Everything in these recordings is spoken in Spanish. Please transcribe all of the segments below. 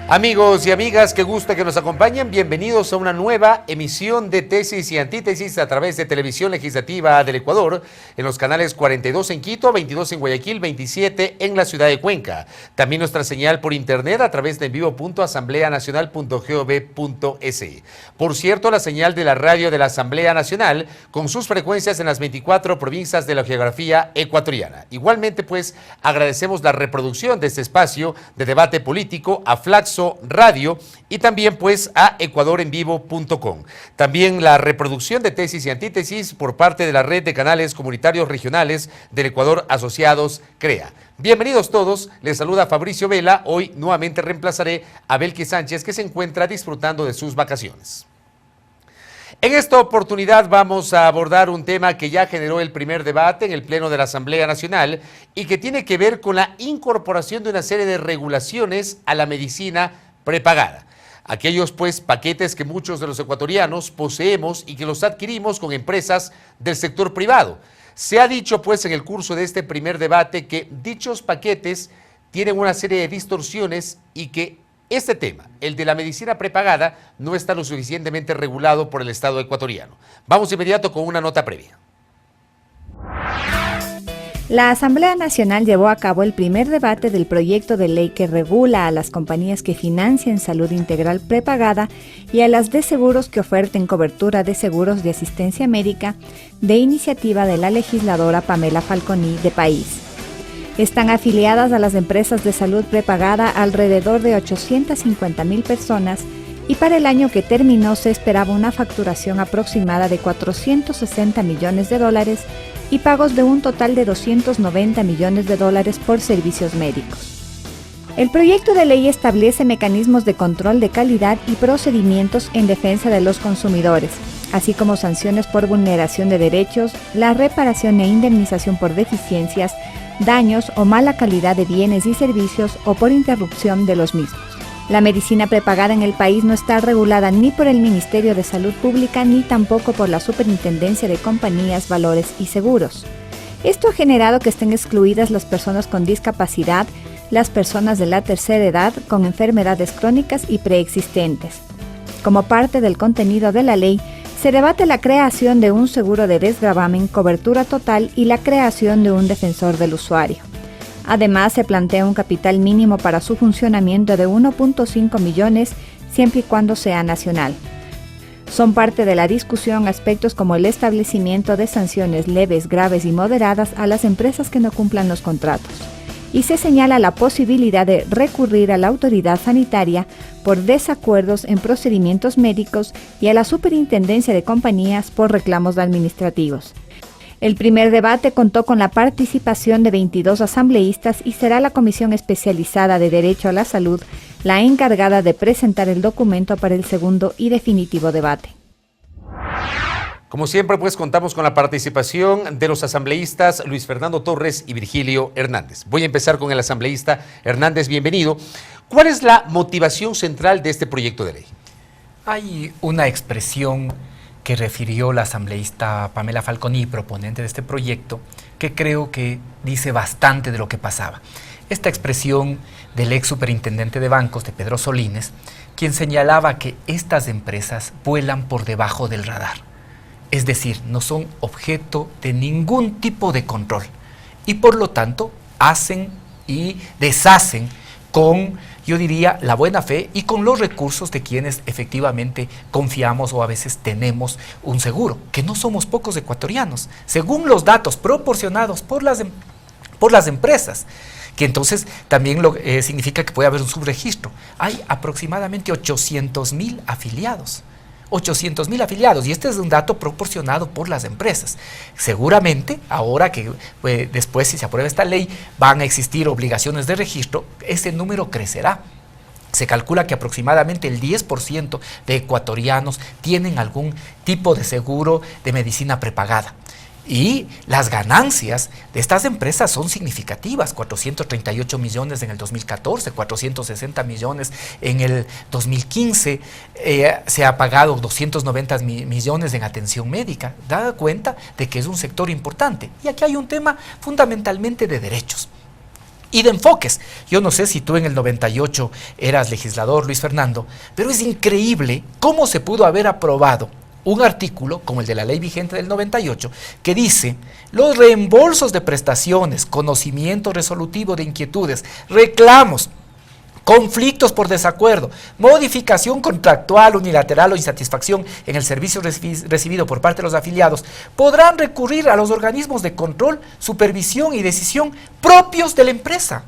Amigos y amigas, qué gusto que nos acompañen. Bienvenidos a una nueva emisión de Tesis y Antítesis a través de Televisión Legislativa del Ecuador, en los canales 42 en Quito, 22 en Guayaquil, 27 en la ciudad de Cuenca. También nuestra señal por internet a través de envivo.asambleanacional.gov.es. Por cierto, la señal de la radio de la Asamblea Nacional con sus frecuencias en las 24 provincias de la geografía ecuatoriana. Igualmente, pues, agradecemos la reproducción de este espacio de debate político a Flaxo Radio y también pues a ecuadorenvivo.com. También la reproducción de Tesis y Antítesis por parte de la red de canales comunitarios regionales del Ecuador asociados CREA. Bienvenidos todos, les saluda Fabricio Vela. Hoy nuevamente reemplazaré a Belkis Sánchez, que se encuentra disfrutando de sus vacaciones. En esta oportunidad vamos a abordar un tema que ya generó el primer debate en el Pleno de la Asamblea Nacional y que tiene que ver con la incorporación de una serie de regulaciones a la medicina prepagada. Aquellos pues paquetes que muchos de los ecuatorianos poseemos y que los adquirimos con empresas del sector privado. Se ha dicho pues en el curso de este primer debate que dichos paquetes tienen una serie de distorsiones y que este tema, el de la medicina prepagada, no está lo suficientemente regulado por el Estado ecuatoriano. Vamos de inmediato con una nota previa. La Asamblea Nacional llevó a cabo el primer debate del proyecto de ley que regula a las compañías que financian salud integral prepagada y a las de seguros que oferten cobertura de seguros de asistencia médica, de iniciativa de la legisladora Pamela Falconi de País. Están afiliadas a las empresas de salud prepagada alrededor de 850,000 personas y para el año que terminó se esperaba una facturación aproximada de 460 millones de dólares y pagos de un total de 290 millones de dólares por servicios médicos. El proyecto de ley establece mecanismos de control de calidad y procedimientos en defensa de los consumidores, así como sanciones por vulneración de derechos, la reparación e indemnización por deficiencias, daños o mala calidad de bienes y servicios o por interrupción de los mismos. La medicina prepagada en el país no está regulada ni por el Ministerio de Salud Pública ni tampoco por la Superintendencia de Compañías, Valores y Seguros. Esto ha generado que estén excluidas las personas con discapacidad, las personas de la tercera edad con enfermedades crónicas y preexistentes. Como parte del contenido de la ley, se debate la creación de un seguro de desgravamen, cobertura total y la creación de un defensor del usuario. Además, se plantea un capital mínimo para su funcionamiento de 1.5 millones, siempre y cuando sea nacional. Son parte de la discusión aspectos como el establecimiento de sanciones leves, graves y moderadas a las empresas que no cumplan los contratos. Y se señala la posibilidad de recurrir a la autoridad sanitaria por desacuerdos en procedimientos médicos y a la Superintendencia de Compañías por reclamos administrativos. El primer debate contó con la participación de 22 asambleístas y será la Comisión Especializada de Derecho a la Salud la encargada de presentar el documento para el segundo y definitivo debate. Como siempre, pues contamos con la participación de los asambleístas Luis Fernando Torres y Virgilio Hernández. Voy a empezar con el asambleísta Hernández, bienvenido. ¿Cuál es la motivación central de este proyecto de ley? Hay una expresión que refirió la asambleísta Pamela Falconi, proponente de este proyecto, que creo que dice bastante de lo que pasaba. Esta expresión del ex superintendente de bancos, de Pedro Solines, quien señalaba que estas empresas vuelan por debajo del radar. Es decir, no son objeto de ningún tipo de control y por lo tanto hacen y deshacen con, yo diría, la buena fe y con los recursos de quienes efectivamente confiamos o a veces tenemos un seguro, que no somos pocos ecuatorianos, según los datos proporcionados por las empresas, que entonces también significa que puede haber un subregistro. Hay aproximadamente 800,000 afiliados. 800,000 afiliados, y este es un dato proporcionado por las empresas. Seguramente, ahora que después, si se aprueba esta ley, van a existir obligaciones de registro, ese número crecerá. Se calcula que aproximadamente el 10% de ecuatorianos tienen algún tipo de seguro de medicina prepagada. Y las ganancias de estas empresas son significativas, 438 millones en el 2014, 460 millones en el 2015, se ha pagado 290 millones en atención médica. Da cuenta de que es un sector importante. Y aquí hay un tema fundamentalmente de derechos. y de enfoques. Yo no sé si tú en el 98 eras legislador, Luis Fernando, pero es increíble cómo se pudo haber aprobado un artículo, como el de la ley vigente del 98, que dice: los reembolsos de prestaciones, conocimiento resolutivo de inquietudes, reclamos, conflictos por desacuerdo, modificación contractual unilateral o insatisfacción en el servicio recibido por parte de los afiliados, podrán recurrir a los organismos de control, supervisión y decisión propios de la empresa.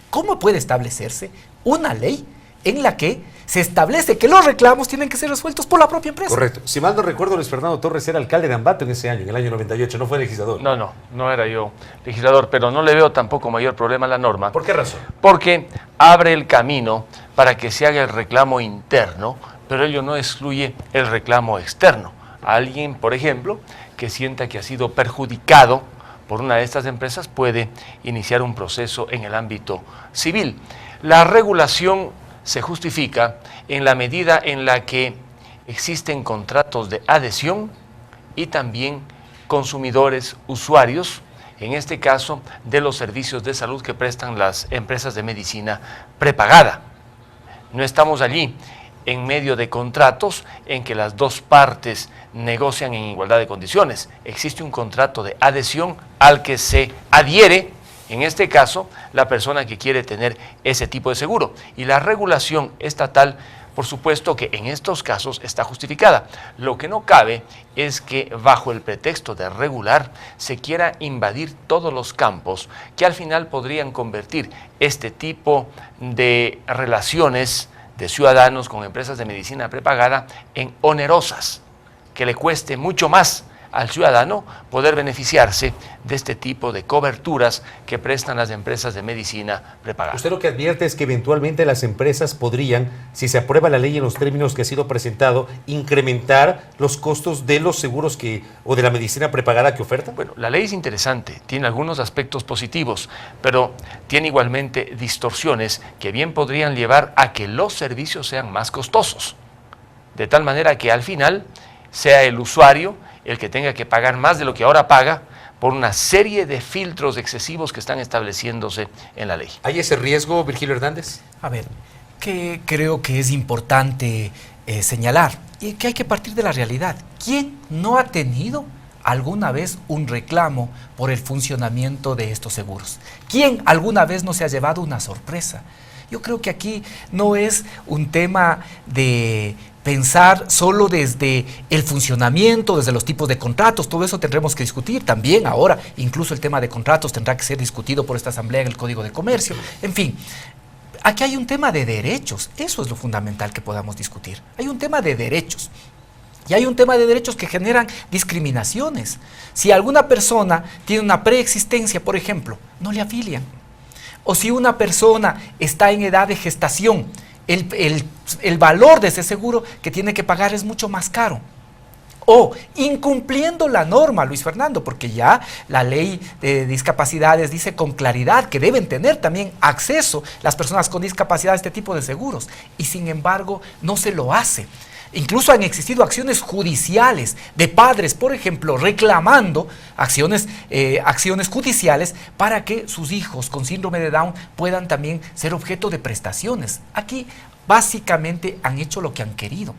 ¿Cómo puede establecerse una ley en la que se establece que los reclamos tienen que ser resueltos por la propia empresa? Correcto. Si mal no recuerdo, Luis Fernando Torres era alcalde de Ambato en ese año, en el año 98, no fue legislador. No era yo legislador, pero no le veo tampoco mayor problema a la norma. ¿Por qué razón? Porque abre el camino para que se haga el reclamo interno, pero ello no excluye el reclamo externo. Alguien, por ejemplo, que sienta que ha sido perjudicado por una de estas empresas puede iniciar un proceso en el ámbito civil. La regulación se justifica en la medida en la que existen contratos de adhesión y también consumidores, usuarios, en este caso de los servicios de salud que prestan las empresas de medicina prepagada. No estamos allí en medio de contratos en que las dos partes negocian en igualdad de condiciones. Existe un contrato de adhesión al que se adhiere, en este caso, la persona que quiere tener ese tipo de seguro. Y la regulación estatal, por supuesto que en estos casos está justificada. Lo que no cabe es que bajo el pretexto de regular se quiera invadir todos los campos que al final podrían convertir este tipo de relaciones de ciudadanos con empresas de medicina prepagada en onerosas, que le cueste mucho más al ciudadano poder beneficiarse de este tipo de coberturas que prestan las empresas de medicina prepagada. Usted lo que advierte es que eventualmente las empresas podrían, si se aprueba la ley en los términos que ha sido presentado, incrementar los costos de los seguros o de la medicina prepagada que ofertan. Bueno, la ley es interesante, tiene algunos aspectos positivos, pero tiene igualmente distorsiones que bien podrían llevar a que los servicios sean más costosos, de tal manera que al final sea el usuario el que tenga que pagar más de lo que ahora paga por una serie de filtros excesivos que están estableciéndose en la ley. ¿Hay ese riesgo, Virgilio Hernández? A ver, que creo que es importante señalar y que hay que partir de la realidad. ¿Quién no ha tenido alguna vez un reclamo por el funcionamiento de estos seguros? ¿Quién alguna vez no se ha llevado una sorpresa? Yo creo que aquí no es un tema de pensar solo desde el funcionamiento, desde los tipos de contratos, todo eso tendremos que discutir también ahora, incluso el tema de contratos tendrá que ser discutido por esta asamblea en el Código de Comercio, en fin. Aquí hay un tema de derechos, eso es lo fundamental que podamos discutir, hay un tema de derechos. Y hay un tema de derechos que generan discriminaciones. Si alguna persona tiene una preexistencia, por ejemplo, no le afilian. O si una persona está en edad de gestación, el valor de ese seguro que tiene que pagar es mucho más caro. O incumpliendo la norma, Luis Fernando, porque ya la ley de discapacidades dice con claridad que deben tener también acceso las personas con discapacidad a este tipo de seguros. Y sin embargo, no se lo hace. Incluso han existido acciones judiciales de padres, por ejemplo, reclamando acciones judiciales para que sus hijos con síndrome de Down puedan también ser objeto de prestaciones. Aquí básicamente han hecho lo que han querido.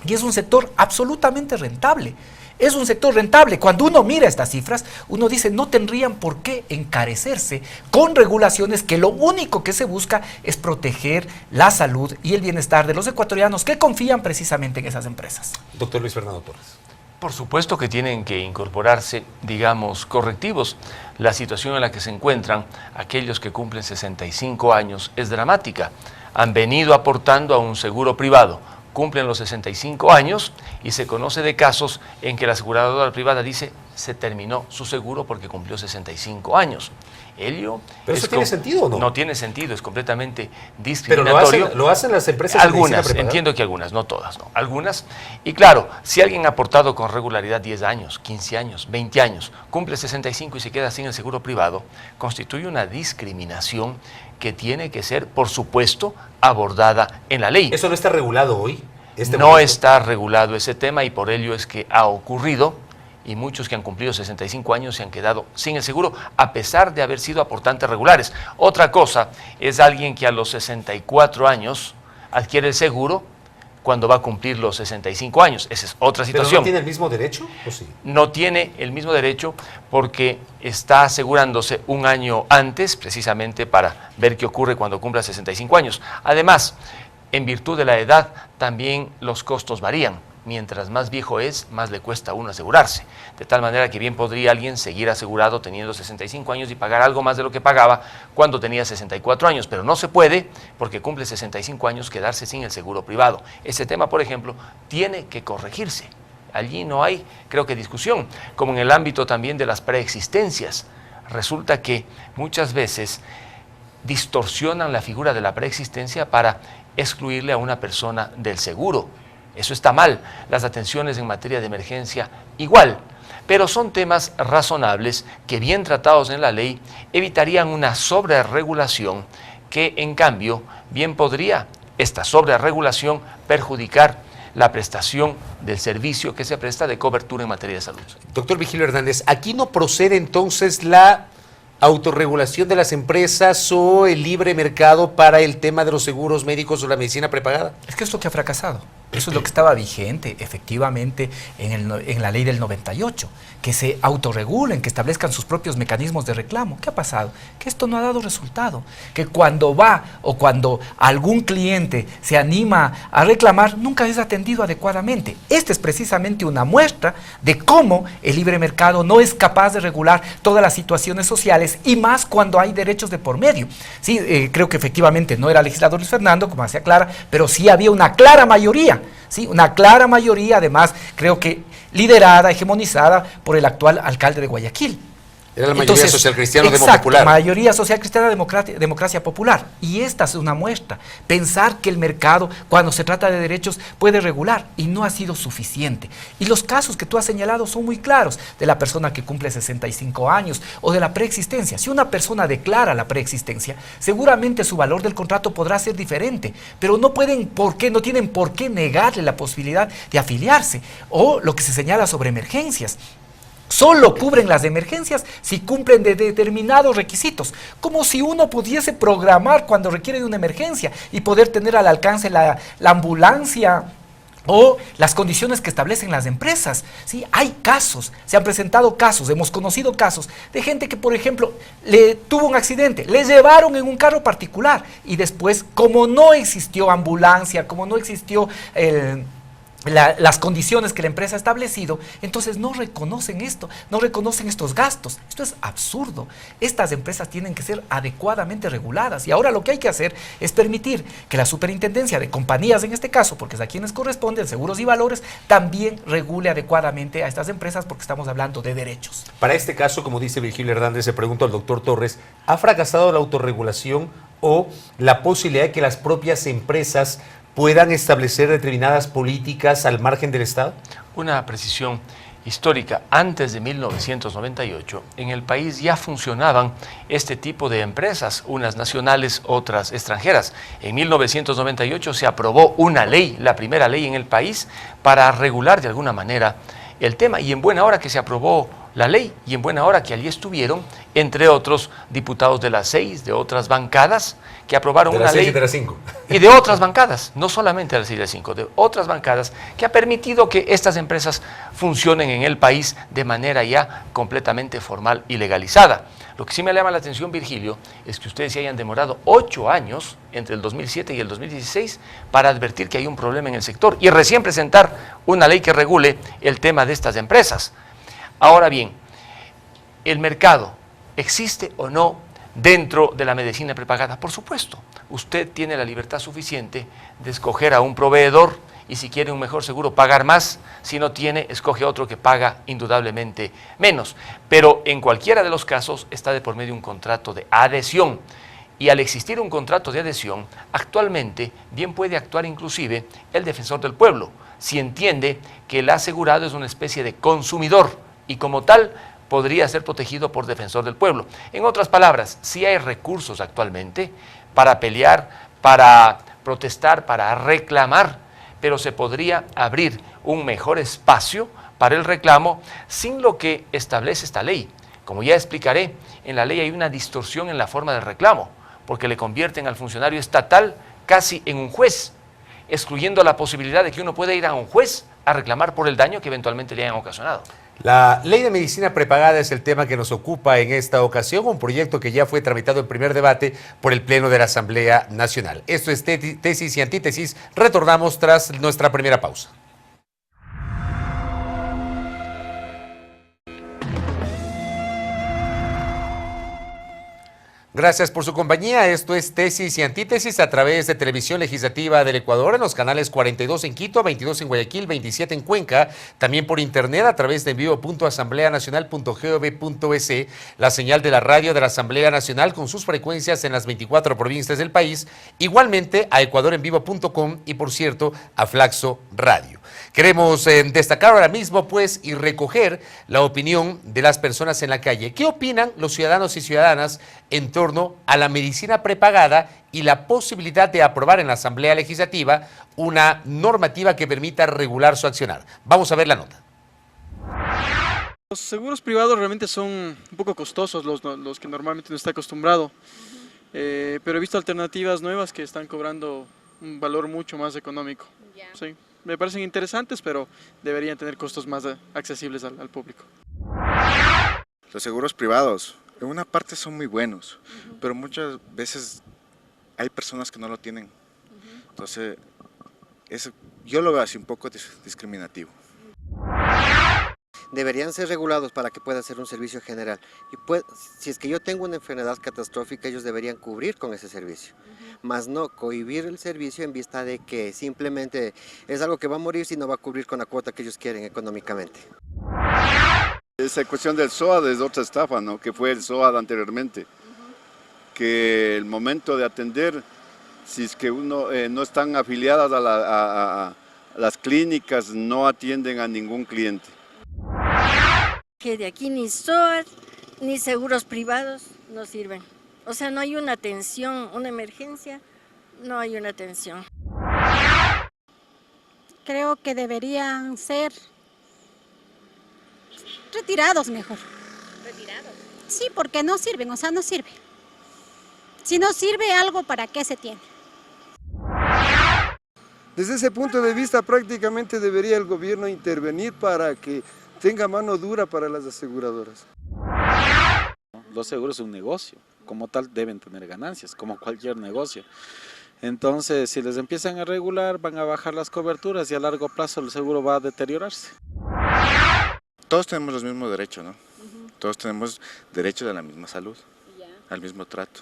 Y es un sector absolutamente rentable. Es un sector rentable. Cuando uno mira estas cifras, uno dice no tendrían por qué encarecerse con regulaciones que lo único que se busca es proteger la salud y el bienestar de los ecuatorianos que confían precisamente en esas empresas. Doctor Luis Fernando Torres. Por supuesto que tienen que incorporarse, digamos, correctivos. La situación en la que se encuentran aquellos que cumplen 65 años es dramática. Han venido aportando a un seguro privado, cumplen los 65 años y se conoce de casos en que la aseguradora privada dice se terminó su seguro porque cumplió 65 años. ¿Pero eso tiene sentido o no? No tiene sentido, es completamente discriminatorio. Pero lo hacen las empresas de medicina prepagada. Entiendo que algunas, no todas, no. Algunas. Y claro, si alguien ha aportado con regularidad 10 años, 15 años, 20 años, cumple 65 y se queda sin el seguro privado, constituye una discriminación que tiene que ser, por supuesto, abordada en la ley. ¿Eso no está regulado hoy? No está regulado ese tema y por ello es que ha ocurrido y muchos que han cumplido 65 años se han quedado sin el seguro a pesar de haber sido aportantes regulares. Otra cosa es alguien que a los 64 años adquiere el seguro cuando va a cumplir los 65 años. Esa es otra situación. ¿Pero no tiene el mismo derecho o sí? No tiene el mismo derecho porque está asegurándose un año antes, precisamente para ver qué ocurre cuando cumpla 65 años. Además, en virtud de la edad, también los costos varían. Mientras más viejo es, más le cuesta a uno asegurarse. De tal manera que bien podría alguien seguir asegurado teniendo 65 años y pagar algo más de lo que pagaba cuando tenía 64 años, pero no se puede, porque cumple 65 años, quedarse sin el seguro privado. Ese tema, por ejemplo, tiene que corregirse. Allí no hay, creo que, discusión, como en el ámbito también de las preexistencias. Resulta que muchas veces distorsionan la figura de la preexistencia para excluirle a una persona del seguro. Eso está mal. Las atenciones en materia de emergencia igual, pero son temas razonables que, bien tratados en la ley, evitarían una sobreregulación que, en cambio, bien podría esta sobreregulación perjudicar la prestación del servicio que se presta de cobertura en materia de salud. Doctor Virgilio Hernández, ¿aquí no procede entonces la autorregulación de las empresas o el libre mercado para el tema de los seguros médicos o la medicina prepagada? Es que es lo que ha fracasado. Eso es lo que estaba vigente, efectivamente, en la ley del 98, que se autorregulen, que establezcan sus propios mecanismos de reclamo. ¿Qué ha pasado? Que esto no ha dado resultado, que cuando va o cuando algún cliente se anima a reclamar, nunca es atendido adecuadamente. Esta es precisamente una muestra de cómo el libre mercado no es capaz de regular todas las situaciones sociales y más cuando hay derechos de por medio. Sí, creo que efectivamente no era legislador Luis Fernando, como hacía Clara, pero sí había una clara mayoría. Sí, una clara mayoría, además, creo que liderada, hegemonizada por el actual alcalde de Guayaquil. Era la mayoría social cristiana popular. Mayoría social cristiana democracia popular. Y esta es una muestra. Pensar que el mercado, cuando se trata de derechos, puede regular. Y no ha sido suficiente. Y los casos que tú has señalado son muy claros. De la persona que cumple 65 años o de la preexistencia. Si una persona declara la preexistencia, seguramente su valor del contrato podrá ser diferente. Pero no tienen por qué negarle la posibilidad de afiliarse. O lo que se señala sobre emergencias. Solo cubren las emergencias si cumplen de determinados requisitos, como si uno pudiese programar cuando requiere de una emergencia y poder tener al alcance la ambulancia o las condiciones que establecen las empresas. ¿Sí? Hay casos, se han presentado casos, hemos conocido casos de gente que, por ejemplo, tuvo un accidente, le llevaron en un carro particular y después, como no existió ambulancia, como no existió las condiciones que la empresa ha establecido, entonces no reconocen esto, no reconocen estos gastos. Esto es absurdo. Estas empresas tienen que ser adecuadamente reguladas y ahora lo que hay que hacer es permitir que la superintendencia de compañías, en este caso, porque es a quienes corresponden, seguros y valores, también regule adecuadamente a estas empresas porque estamos hablando de derechos. Para este caso, como dice Virgilio Hernández, se pregunta al doctor Torres, ¿ha fracasado la autorregulación o la posibilidad de que las propias empresas puedan establecer determinadas políticas al margen del Estado? Una precisión histórica. Antes de 1998, en el país ya funcionaban este tipo de empresas, unas nacionales, otras extranjeras. En 1998 se aprobó una ley, la primera ley en el país, para regular de alguna manera el tema. Y en buena hora que se aprobó la ley y en buena hora que allí estuvieron, entre otros, diputados de las 6, de otras bancadas, que aprobaron una ley. De las 6 y de las 5. Y de otras bancadas, no solamente de las 6 y de las 5, de otras bancadas, que ha permitido que estas empresas funcionen en el país de manera ya completamente formal y legalizada. Lo que sí me llama la atención, Virgilio, es que ustedes se hayan demorado 8 años entre el 2007 y el 2016 para advertir que hay un problema en el sector y recién presentar una ley que regule el tema de estas empresas. Ahora bien, ¿el mercado existe o no dentro de la medicina prepagada? Por supuesto, usted tiene la libertad suficiente de escoger a un proveedor y si quiere un mejor seguro pagar más, si no tiene, escoge otro que paga indudablemente menos. Pero en cualquiera de los casos está de por medio un contrato de adhesión. Y al existir un contrato de adhesión, actualmente bien puede actuar inclusive el defensor del pueblo, si entiende que el asegurado es una especie de consumidor y como tal podría ser protegido por defensor del pueblo. En otras palabras, sí hay recursos actualmente para pelear, para protestar, para reclamar, pero se podría abrir un mejor espacio para el reclamo sin lo que establece esta ley. Como ya explicaré, en la ley hay una distorsión en la forma del reclamo, porque le convierten al funcionario estatal casi en un juez, excluyendo la posibilidad de que uno pueda ir a un juez a reclamar por el daño que eventualmente le hayan ocasionado. La ley de medicina prepagada es el tema que nos ocupa en esta ocasión, un proyecto que ya fue tramitado en primer debate por el Pleno de la Asamblea Nacional. Esto es Tesis y Antítesis. Retornamos tras nuestra primera pausa. Gracias por su compañía. Esto es Tesis y Antítesis a través de Televisión Legislativa del Ecuador en los canales 42 en Quito, 22 en Guayaquil, 27 en Cuenca, también por internet a través de envivo.asambleanacional.gov.es, la señal de la radio de la Asamblea Nacional con sus frecuencias en las 24 provincias del país, igualmente a ecuadorenvivo.com y por cierto a Flaxo Radio. Queremos destacar ahora mismo pues y recoger la opinión de las personas en la calle. ¿Qué opinan los ciudadanos y ciudadanas en torno a la medicina prepagada y la posibilidad de aprobar en la Asamblea Legislativa una normativa que permita regular su accionar? Vamos a ver la nota. Los seguros privados realmente son un poco costosos, los que normalmente no está acostumbrado, pero he visto alternativas nuevas que están cobrando un valor mucho más económico. Sí, me parecen interesantes, pero deberían tener costos más accesibles al público. Los seguros privados, en una parte son muy buenos, pero muchas veces hay personas que no lo tienen. Entonces, yo lo veo así un poco discriminativo. Deberían ser regulados para que pueda ser un servicio general. Y si es que yo tengo una enfermedad catastrófica, ellos deberían cubrir con ese servicio. Más no cohibir el servicio en vista de que simplemente es algo que va a morir si no va a cubrir con la cuota que ellos quieren económicamente. Esa cuestión del SOAD es otra estafa, ¿no? Que fue el SOAD anteriormente. Que el momento de atender, si es que uno no están afiliadas a las clínicas, no atienden a ningún cliente. Que de aquí ni SOAT ni seguros privados no sirven. O sea, no hay una atención, una emergencia, no hay una atención. Creo que deberían ser retirados mejor. ¿Retirados? Sí, porque no sirven, o sea, no sirve. Si no sirve algo, ¿para qué se tiene? Desde ese punto de vista, prácticamente debería el gobierno intervenir para que tenga mano dura para las aseguradoras. Los seguros son un negocio, como tal deben tener ganancias, como cualquier negocio. Entonces, si les empiezan a regular, van a bajar las coberturas y a largo plazo el seguro va a deteriorarse. Todos tenemos los mismos derechos, ¿no? Todos tenemos derechos a la misma salud, al mismo trato.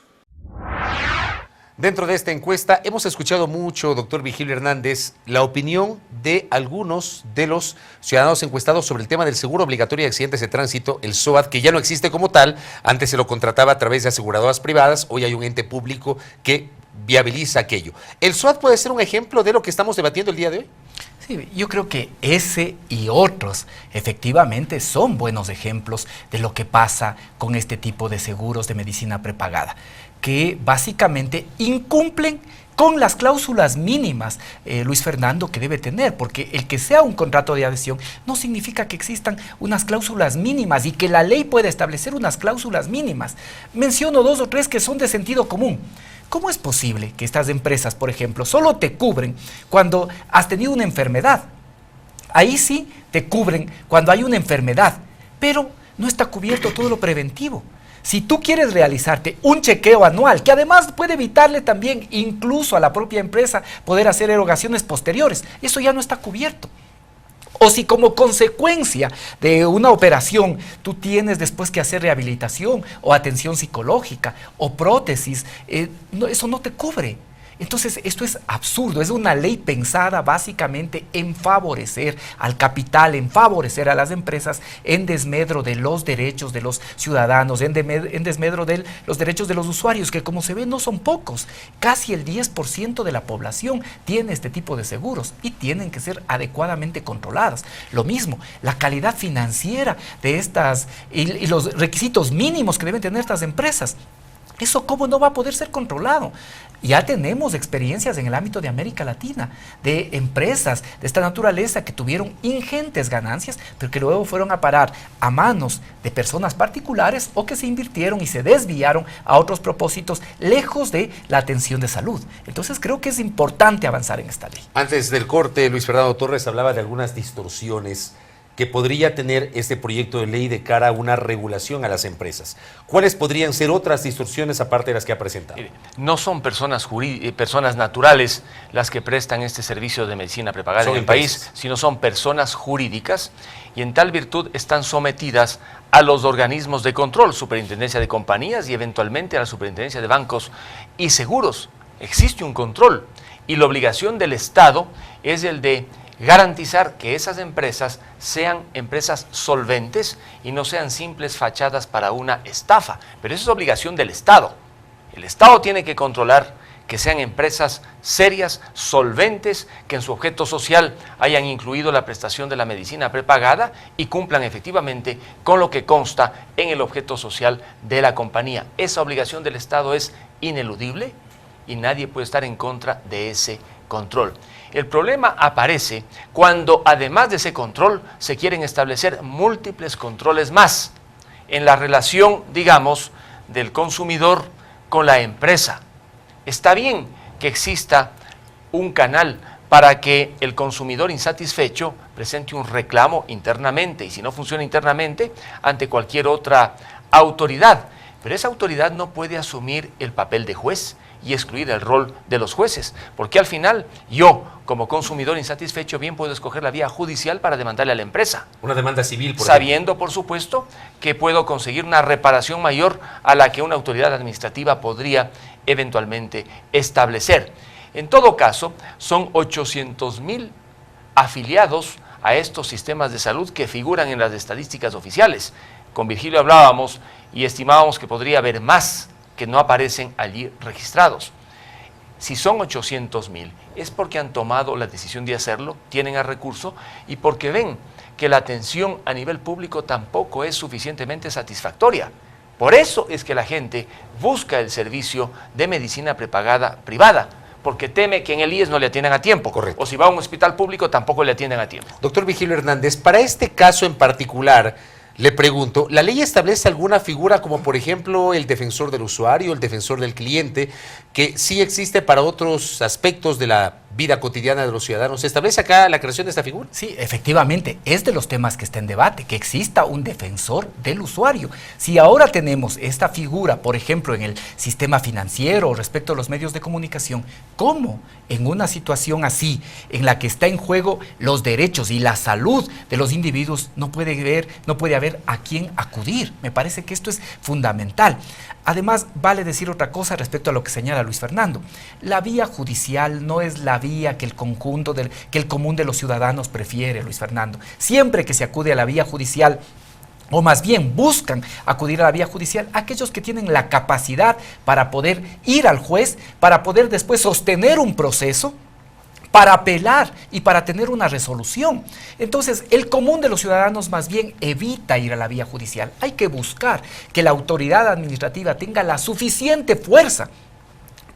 Dentro de esta encuesta hemos escuchado mucho, doctor Vigilio Hernández, la opinión de algunos de los ciudadanos encuestados sobre el tema del seguro obligatorio de accidentes de tránsito, el SOAT, que ya no existe como tal. Antes se lo contrataba a través de aseguradoras privadas, hoy hay un ente público que viabiliza aquello. ¿El SOAT puede ser un ejemplo de lo que estamos debatiendo el día de hoy? Sí, yo creo que ese y otros efectivamente son buenos ejemplos de lo que pasa con este tipo de seguros de medicina prepagada, que básicamente incumplen con las cláusulas mínimas, Luis Fernando, que debe tener, porque el que sea un contrato de adhesión no significa que existan unas cláusulas mínimas y que la ley pueda establecer unas cláusulas mínimas. Menciono 2 o 3 que son de sentido común. ¿Cómo es posible que estas empresas, por ejemplo, solo te cubren cuando has tenido una enfermedad? Ahí sí te cubren cuando hay una enfermedad, pero no está cubierto todo lo preventivo. Si tú quieres realizarte un chequeo anual, que además puede evitarle también incluso a la propia empresa poder hacer erogaciones posteriores, eso ya no está cubierto. O si como consecuencia de una operación tú tienes después que hacer rehabilitación o atención psicológica o prótesis, eso no te cubre. Entonces esto es absurdo, es una ley pensada básicamente en favorecer al capital, en favorecer a las empresas, en desmedro de los derechos de los ciudadanos, en desmedro de los derechos de los usuarios, que como se ve no son pocos. Casi el 10% de la población tiene este tipo de seguros y tienen que ser adecuadamente controladas. Lo mismo, la calidad financiera de estas y los requisitos mínimos que deben tener estas empresas. ¿Eso cómo no va a poder ser controlado? Ya tenemos experiencias en el ámbito de América Latina, de empresas de esta naturaleza que tuvieron ingentes ganancias, pero que luego fueron a parar a manos de personas particulares o que se invirtieron y se desviaron a otros propósitos lejos de la atención de salud. Entonces creo que es importante avanzar en esta ley. Antes del corte, Luis Fernando Torres hablaba de algunas distorsiones que podría tener este proyecto de ley de cara a una regulación a las empresas. ¿Cuáles podrían ser otras distorsiones aparte de las que ha presentado? No son personas naturales las que prestan este servicio de medicina prepagada en el país, sino son personas jurídicas y en tal virtud están sometidas a los organismos de control, Superintendencia de Compañías y eventualmente a la Superintendencia de Bancos y Seguros. Existe un control y la obligación del Estado es el de garantizar que esas empresas sean empresas solventes y no sean simples fachadas para una estafa. Pero eso es obligación del Estado. El Estado tiene que controlar que sean empresas serias, solventes, que en su objeto social hayan incluido la prestación de la medicina prepagada y cumplan efectivamente con lo que consta en el objeto social de la compañía. Esa obligación del Estado es ineludible y nadie puede estar en contra de ese control. El problema aparece cuando, además de ese control, se quieren establecer múltiples controles más en la relación, digamos, del consumidor con la empresa. Está bien que exista un canal para que el consumidor insatisfecho presente un reclamo internamente y si no funciona internamente, ante cualquier otra autoridad. Pero esa autoridad no puede asumir el papel de juez y excluir el rol de los jueces, porque al final yo, como consumidor insatisfecho, bien puedo escoger la vía judicial para demandarle a la empresa. Una demanda civil, por sabiendo, ejemplo, por supuesto, que puedo conseguir una reparación mayor a la que una autoridad administrativa podría eventualmente establecer. En todo caso, son 800,000 afiliados a estos sistemas de salud que figuran en las estadísticas oficiales. Con Virgilio hablábamos y estimábamos que podría haber más que no aparecen allí registrados. Si son 800,000, es porque han tomado la decisión de hacerlo, tienen el recurso y porque ven que la atención a nivel público tampoco es suficientemente satisfactoria. Por eso es que la gente busca el servicio de medicina prepagada privada, porque teme que en el IES no le atiendan a tiempo. Correcto. O si va a un hospital público tampoco le atienden a tiempo. Doctor Virgilio Hernández, para este caso en particular, le pregunto, ¿la ley establece alguna figura como por ejemplo el defensor del usuario, el defensor del cliente, que sí existe para otros aspectos de la vida cotidiana de los ciudadanos? ¿Se establece acá la creación de esta figura? Sí, efectivamente, es de los temas que está en debate, que exista un defensor del usuario. Si ahora tenemos esta figura, por ejemplo, en el sistema financiero o respecto a los medios de comunicación, ¿cómo en una situación así, en la que está en juego los derechos y la salud de los individuos, no puede haber a quién acudir? Me parece que esto es fundamental. Además, vale decir otra cosa respecto a lo que señala Luis Fernando. La vía judicial no es la vía que el común de los ciudadanos prefiere, Luis Fernando. Siempre que se acude a la vía judicial, o más bien buscan acudir a la vía judicial aquellos que tienen la capacidad para poder ir al juez, para poder después sostener un proceso, para apelar y para tener una resolución. Entonces, el común de los ciudadanos más bien evita ir a la vía judicial. Hay que buscar que la autoridad administrativa tenga la suficiente fuerza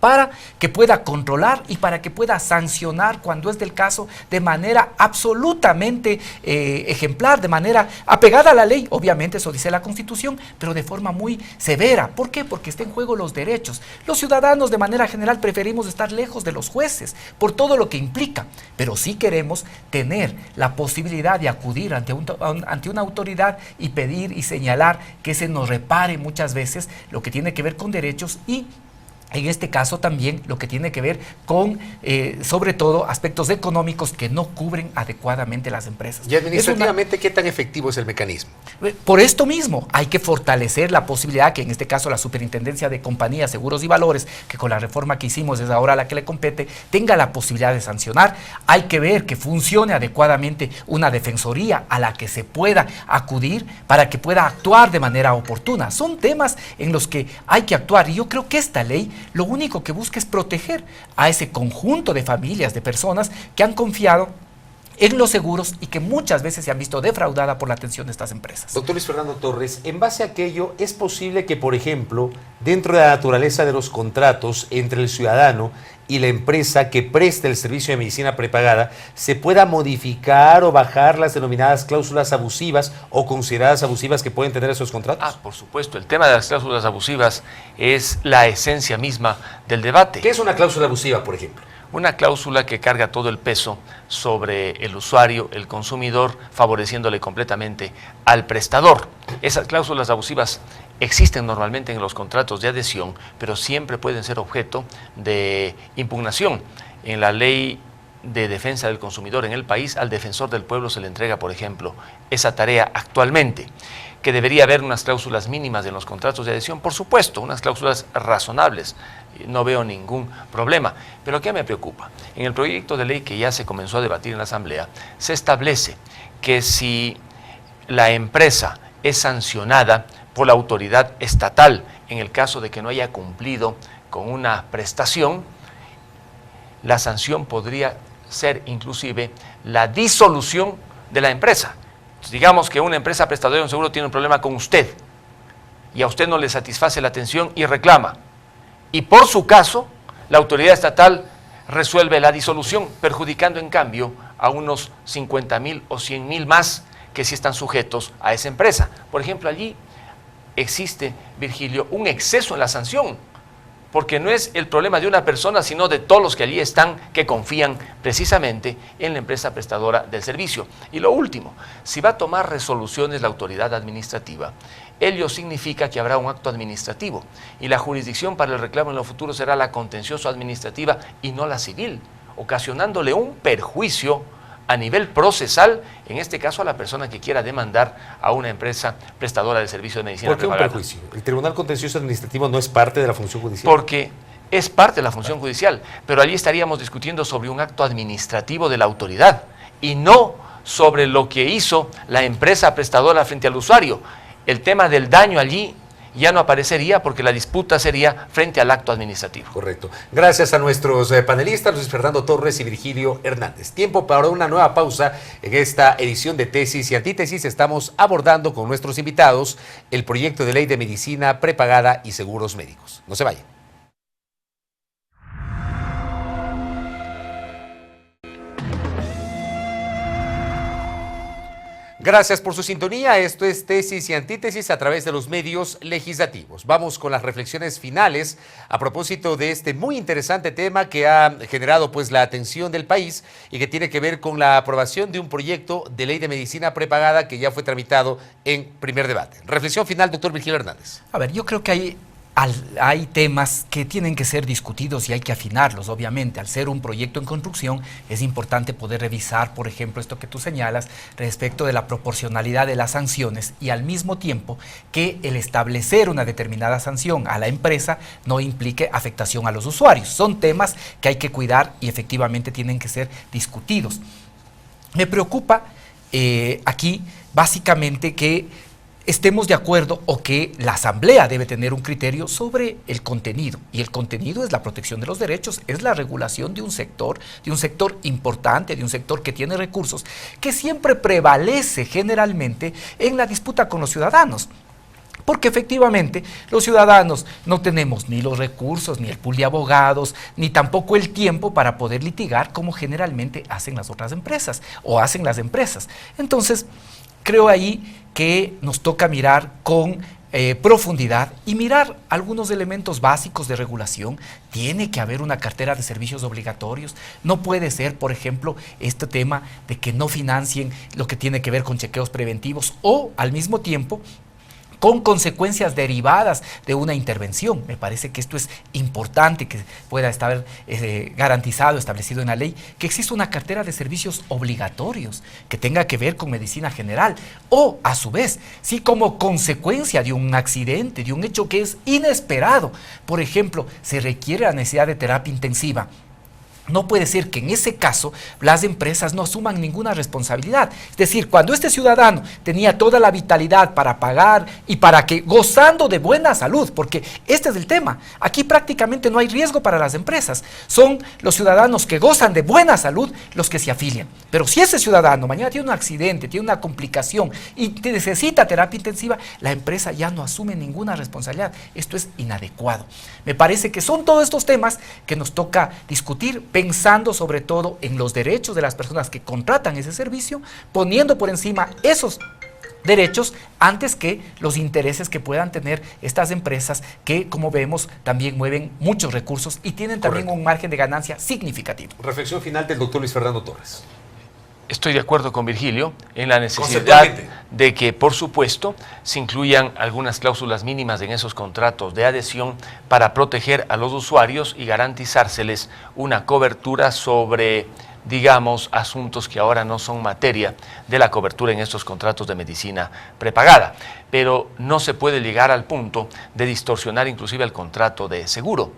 para que pueda controlar y para que pueda sancionar cuando es del caso de manera absolutamente ejemplar, de manera apegada a la ley. Obviamente eso dice la Constitución, pero de forma muy severa. ¿Por qué? Porque está en juego los derechos. Los ciudadanos de manera general preferimos estar lejos de los jueces por todo lo que implica, pero sí queremos tener la posibilidad de acudir ante una autoridad y pedir y señalar que se nos repare muchas veces lo que tiene que ver con derechos y en este caso también lo que tiene que ver con, sobre todo, aspectos económicos que no cubren adecuadamente las empresas. Y administrativamente, ¿qué tan efectivo es el mecanismo? Por esto mismo, hay que fortalecer la posibilidad que en este caso la Superintendencia de Compañías, Seguros y Valores, que con la reforma que hicimos es ahora la que le compete, tenga la posibilidad de sancionar. Hay que ver que funcione adecuadamente una defensoría a la que se pueda acudir para que pueda actuar de manera oportuna. Son temas en los que hay que actuar y yo creo que esta ley lo único que busca es proteger a ese conjunto de familias, de personas que han confiado en los seguros y que muchas veces se han visto defraudada por la atención de estas empresas. Doctor Luis Fernando Torres, en base a aquello, ¿es posible que, por ejemplo, dentro de la naturaleza de los contratos entre el ciudadano y la empresa que presta el servicio de medicina prepagada, se pueda modificar o bajar las denominadas cláusulas abusivas o consideradas abusivas que pueden tener esos contratos? Por supuesto, el tema de las cláusulas abusivas es la esencia misma del debate. ¿Qué es una cláusula abusiva, por ejemplo? Una cláusula que carga todo el peso sobre el usuario, el consumidor, favoreciéndole completamente al prestador. Esas cláusulas abusivas existen normalmente en los contratos de adhesión, pero siempre pueden ser objeto de impugnación. En la ley de defensa del consumidor en el país, al defensor del pueblo se le entrega, por ejemplo, esa tarea actualmente. Que debería haber unas cláusulas mínimas en los contratos de adhesión, por supuesto, unas cláusulas razonables, no veo ningún problema. Pero ¿qué me preocupa? En el proyecto de ley que ya se comenzó a debatir en la Asamblea, se establece que si la empresa es sancionada por la autoridad estatal en el caso de que no haya cumplido con una prestación, la sanción podría ser inclusive la disolución de la empresa. Digamos que una empresa prestadora de un seguro tiene un problema con usted y a usted no le satisface la atención y reclama. Y por su caso, la autoridad estatal resuelve la disolución, perjudicando en cambio a unos 50,000 o 100,000 más que sí están sujetos a esa empresa. Por ejemplo, allí existe, Virgilio, un exceso en la sanción, porque no es el problema de una persona, sino de todos los que allí están, que confían precisamente en la empresa prestadora del servicio. Y lo último, si va a tomar resoluciones la autoridad administrativa, ello significa que habrá un acto administrativo, y la jurisdicción para el reclamo en lo futuro será la contencioso administrativa y no la civil, ocasionándole un perjuicio a nivel procesal, en este caso a la persona que quiera demandar a una empresa prestadora del servicio de medicina prepagada. ¿Por qué un perjuicio? ¿El Tribunal Contencioso Administrativo no es parte de la función judicial? Porque es parte de la función judicial, pero allí estaríamos discutiendo sobre un acto administrativo de la autoridad y no sobre lo que hizo la empresa prestadora frente al usuario. El tema del daño allí ya no aparecería porque la disputa sería frente al acto administrativo. Correcto. Gracias a nuestros panelistas, Luis Fernando Torres y Virgilio Hernández. Tiempo para una nueva pausa en esta edición de Tesis y Antítesis. Estamos abordando con nuestros invitados el proyecto de ley de medicina prepagada y seguros médicos. No se vayan. Gracias por su sintonía. Esto es Tesis y Antítesis a través de los medios legislativos. Vamos con las reflexiones finales a propósito de este muy interesante tema que ha generado pues la atención del país y que tiene que ver con la aprobación de un proyecto de ley de medicina prepagada que ya fue tramitado en primer debate. Reflexión final, doctor Virgilio Hernández. A ver, yo creo que hay temas que tienen que ser discutidos y hay que afinarlos, obviamente. Al ser un proyecto en construcción, es importante poder revisar, por ejemplo, esto que tú señalas respecto de la proporcionalidad de las sanciones y al mismo tiempo que el establecer una determinada sanción a la empresa no implique afectación a los usuarios. Son temas que hay que cuidar y efectivamente tienen que ser discutidos. Me preocupa aquí básicamente que estemos de acuerdo o que la Asamblea debe tener un criterio sobre el contenido. Y el contenido es la protección de los derechos, es la regulación de un sector importante, de un sector que tiene recursos, que siempre prevalece generalmente en la disputa con los ciudadanos. Porque efectivamente los ciudadanos no tenemos ni los recursos, ni el pool de abogados, ni tampoco el tiempo para poder litigar como generalmente hacen las otras empresas o hacen las empresas. Entonces, creo ahí que nos toca mirar con profundidad y mirar algunos elementos básicos de regulación. Tiene que haber una cartera de servicios obligatorios. No puede ser, por ejemplo, este tema de que no financien lo que tiene que ver con chequeos preventivos o, al mismo tiempo, con consecuencias derivadas de una intervención. Me parece que esto es importante, que pueda estar garantizado, establecido en la ley, que exista una cartera de servicios obligatorios que tenga que ver con medicina general. O, a su vez, si como consecuencia de un accidente, de un hecho que es inesperado, por ejemplo, se requiere la necesidad de terapia intensiva, No puede ser que en ese caso las empresas no asuman ninguna responsabilidad. Es decir, cuando este ciudadano tenía toda la vitalidad para pagar y para que gozando de buena salud, porque este es el tema, aquí prácticamente no hay riesgo para las empresas, son los ciudadanos que gozan de buena salud los que se afilian. Pero si ese ciudadano mañana tiene un accidente, tiene una complicación y necesita terapia intensiva, la empresa ya no asume ninguna responsabilidad. Esto es inadecuado. Me parece que son todos estos temas que nos toca discutir, pensando sobre todo en los derechos de las personas que contratan ese servicio, poniendo por encima esos derechos antes que los intereses que puedan tener estas empresas que, como vemos, también mueven muchos recursos y tienen también un margen de ganancia significativo. Reflexión final del doctor Luis Fernando Torres. Estoy de acuerdo con Virgilio en la necesidad de que, por supuesto, se incluyan algunas cláusulas mínimas en esos contratos de adhesión para proteger a los usuarios y garantizárseles una cobertura sobre, digamos, asuntos que ahora no son materia de la cobertura en estos contratos de medicina prepagada. Pero no se puede llegar al punto de distorsionar inclusive el contrato de seguro,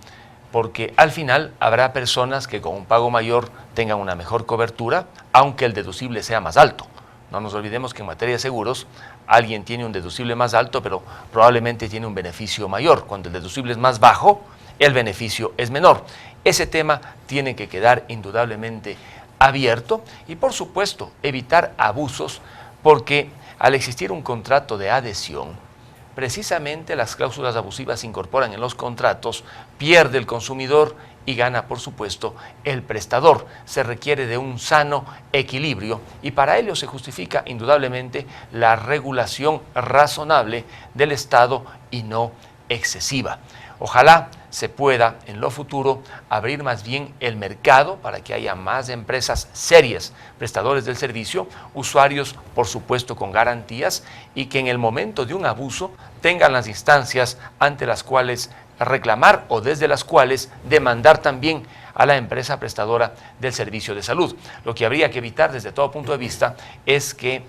porque al final habrá personas que con un pago mayor tengan una mejor cobertura, aunque el deducible sea más alto. No nos olvidemos que en materia de seguros, alguien tiene un deducible más alto, pero probablemente tiene un beneficio mayor. Cuando el deducible es más bajo, el beneficio es menor. Ese tema tiene que quedar indudablemente abierto y, por supuesto, evitar abusos, porque al existir un contrato de adhesión, precisamente las cláusulas abusivas se incorporan en los contratos, pierde el consumidor y gana, por supuesto, el prestador. Se requiere de un sano equilibrio y para ello se justifica indudablemente la regulación razonable del Estado y no excesiva. Ojalá se pueda en lo futuro abrir más bien el mercado para que haya más empresas serias, prestadores del servicio, usuarios por supuesto con garantías y que en el momento de un abuso tengan las instancias ante las cuales reclamar o desde las cuales demandar también a la empresa prestadora del servicio de salud. Lo que habría que evitar desde todo punto de vista es que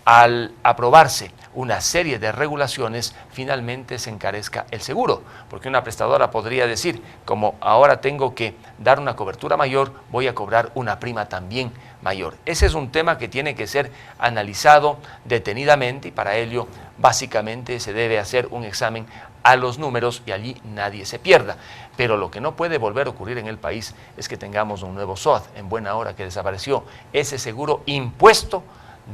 al aprobarse una serie de regulaciones, finalmente se encarezca el seguro, porque una prestadora podría decir, como ahora tengo que dar una cobertura mayor, voy a cobrar una prima también mayor. Ese es un tema que tiene que ser analizado detenidamente y para ello básicamente se debe hacer un examen a los números y allí nadie se pierda. Pero lo que no puede volver a ocurrir en el país es que tengamos un nuevo SOAT en buena hora que desapareció ese seguro impuesto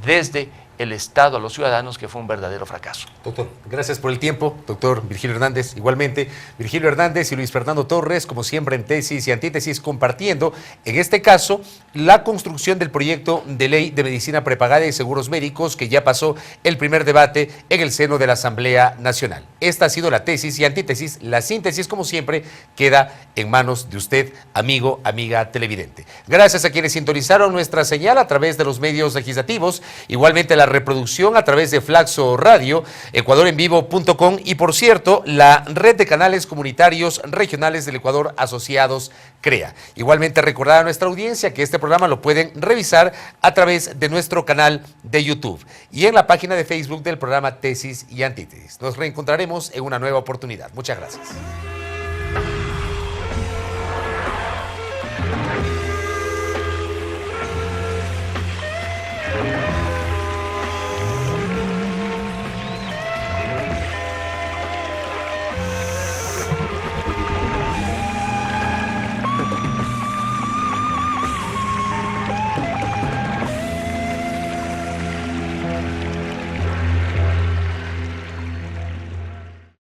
desde el Estado a los ciudadanos, que fue un verdadero fracaso. Doctor, gracias por el tiempo. Doctor Virgilio Hernández, igualmente. Virgilio Hernández y Luis Fernando Torres, como siempre en Tesis y Antítesis, compartiendo, en este caso, la construcción del proyecto de ley de medicina prepagada y seguros médicos que ya pasó el primer debate en el seno de la Asamblea Nacional. Esta ha sido la Tesis y Antítesis. La síntesis, como siempre, queda en manos de usted, amigo, amiga televidente. Gracias a quienes sintonizaron nuestra señal a través de los medios legislativos, igualmente la reproducción a través de Flaxo Radio, ecuadorenvivo.com y, por cierto, la red de canales comunitarios regionales del Ecuador asociados CREA. Igualmente recordar a nuestra audiencia que este programa lo pueden revisar a través de nuestro canal de YouTube y en la página de Facebook del programa Tesis y Antítesis. Nos reencontraremos en una nueva oportunidad. Muchas gracias.